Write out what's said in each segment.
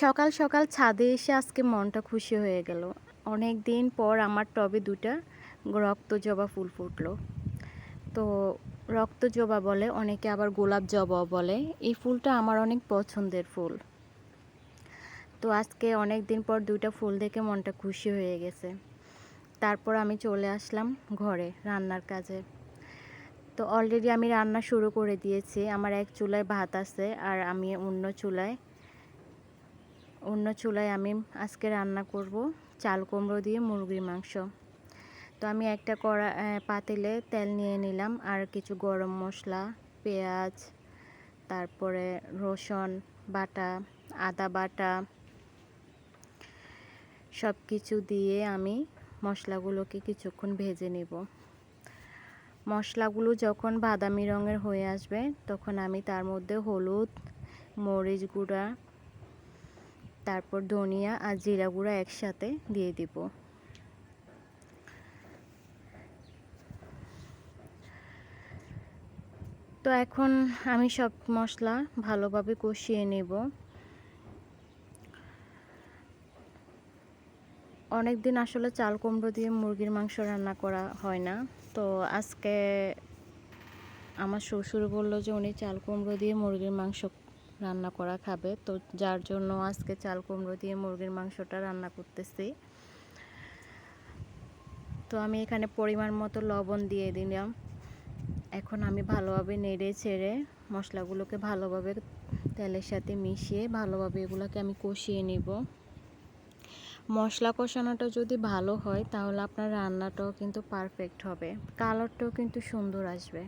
সকাল সকাল ছাদে এসে আজকে মনটা খুশি হয়ে গেল। অনেক দিন পর আমার টবে দুটা রক্ত জবা ফুল ফুটলো। তো রক্ত জবা বলে, অনেকে আবার গোলাপ জবাও বলে। এই ফুলটা আমার অনেক পছন্দের ফুল। তো আজকে অনেক দিন পর দুইটা ফুল দেখে মনটা খুশি হয়ে গেছে। তারপর আমি চলে আসলাম ঘরে রান্নার কাজে। তো অলরেডি আমি রান্না শুরু করে দিয়েছি। আমার এক চুলায় ভাত আছে আর আমি অন্য চুলায় আমি আজকে রান্না করব চাল কুমড়ো দিয়ে মুরগির মাংস। তো আমি একটা পাতিলে তেল নিয়ে নিলাম আর কিছু গরম মশলা, পেঁয়াজ, তারপরে রসুন বাটা, আদা বাটা সব কিছু দিয়ে আমি মশলাগুলোকে কিছুক্ষণ ভেজে নেব। মশলাগুলো যখন বাদামি রঙের হয়ে আসবে তখন আমি তার মধ্যে হলুদ, মরিচ গুঁড়া, তারপর ধনিয়া আর জিরা গুঁড়া একসাথে দিয়ে দিব। তো এখন আমি সব মশলা ভালোভাবে কষিয়ে নেব। অনেক দিন আসলে চাল কুমড়ো দিয়ে মুরগির মাংস রান্না করা হয় না। তো আজকে আমার শ্বশুর বলল যে উনি চাল কুমড়ো দিয়ে মুরগির মাংস রান্না করা খাবে। তো যার জন্য আজকে চাল কুমড়ো দিয়ে মুরগির মাংসটা রান্না করতেছি। তো আমি এখানে পরিমাণ মতো লবণ দিয়ে দিলাম। এখন আমি ভালোভাবে নেড়ে চেড়ে মশলাগুলোকে ভালোভাবে তেলের সাথে মিশিয়ে ভালোভাবে এগুলোকে আমি কষিয়ে নেব। মশলা কষানোটা যদি ভালো হয় তাহলে আপনার রান্নাটাও কিন্তু পারফেক্ট হবে, কালারটাও কিন্তু সুন্দর আসবে।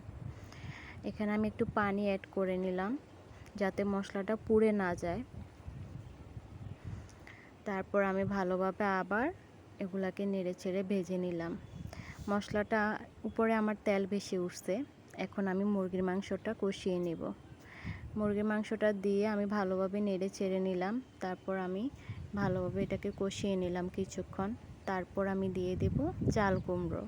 এখানে আমি একটু পানি অ্যাড করে নিলাম যাতে মশলাটা পুড়ে না যায়। তারপর আমি ভালোভাবে আবার এগুলাকে নেড়ে চেড়ে ভেজে নিলাম। মশলাটা উপরে আমার তেল বেশি উঠছে। এখন আমি মুরগির মাংসটা কষিয়ে নেব। মুরগির মাংসটা দিয়ে আমি ভালোভাবে নেড়ে চেড়ে নিলাম। তারপর আমি ভালোভাবে এটাকে কষিয়ে নিলাম কিছুক্ষণ। তারপর আমি দিয়ে দেব চাল কুমড়ো।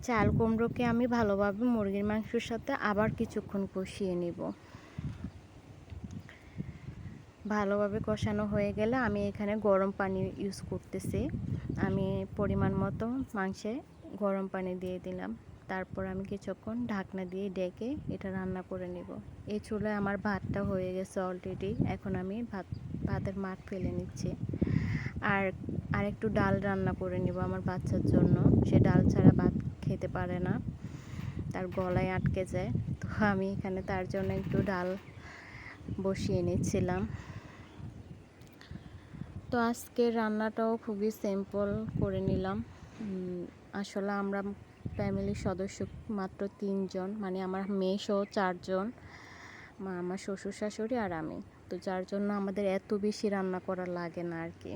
চাল কুমড়োকে আমি ভালোভাবে মুরগির মাংসের সাথে আবার কিছুক্ষণ কষিয়ে নেব। ভালোভাবে কষানো হয়ে গেলে আমি এখানে গরম পানি ইউজ করতেছি। আমি পরিমাণ মতো মাংসে গরম পানি দিয়ে দিলাম। তারপর আমি কিছুক্ষণ ঢাকনা দিয়ে ডেকে এটা রান্না করে নেব। এই চুলায় আমার ভাতটা হয়ে গেছে অলরেডি। এখন আমি ভাতের মাঠ ফেলে নিচ্ছি। আর একটু ডাল রান্না করে নেব আমার বাচ্চার জন্য। সে ডাল ছাড়া ভাত খেতে পারে না, তার গলায় আটকে যায়। তো আমি এখানে তার জন্য একটু ডাল বসিয়ে নিচ্ছিলাম। তো আজকের রান্নাটাও খুবই সিম্পল করে নিলাম। আসলে আমরা ফ্যামিলির সদস্য মাত্র 3 জন, মানে আমার মেয়ে সহ 4 জন, আমার শ্বশুর শাশুড়ি আর আমি। তো যার জন্য আমাদের এত বেশি রান্না করা লাগে না আর কি।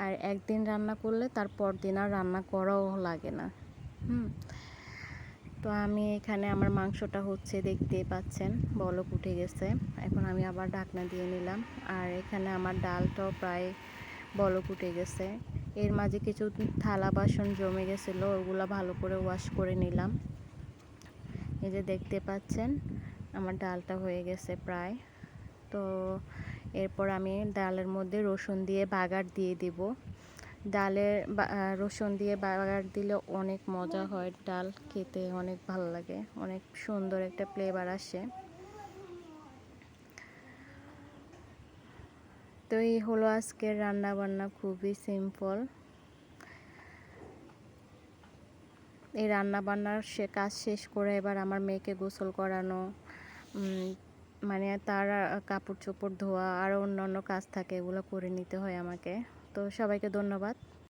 আর একদিন রান্না করলে তারপর দিন আর রান্না করাও লাগে না। তো আমি এখানে আমার মাংসটা হচ্ছে, দেখতেই পাচ্ছেন বলক উঠে গেছে। এখন আমি আবার ঢাকনা দিয়ে নিলাম। আর এখানে আমার ডালটাও প্রায় বলক উঠে গেছে। এর মাঝে কিছু থালা বাসন জমে গেছিলো, ওগুলো ভালো করে ওয়াশ করে নিলাম। এই যে দেখতে পাচ্ছেন আমার ডালটা হয়ে গেছে প্রায়। তো এরপর আমি ডালের মধ্যে রসুন দিয়ে বাগার দিয়ে দিব। রসুন দিয়ে বাগার দিলে অনেক মজা হয়, ডাল খেতে অনেক ভালো লাগে, অনেক সুন্দর একটা ফ্লেভার আসে। তো এই হলো আজকের রান্না বান্না, খুবই সিম্পল। এই রান্না বান্নার কাজ শেষ করে এবার আমার মেয়েকে গোসল করানো, মানে তার কাপড় চোপড় ধোয়া, আরও অন্য অন্য কাজ থাকে, এগুলো করে নিতে হয় আমাকে। তো সবাইকে ধন্যবাদ।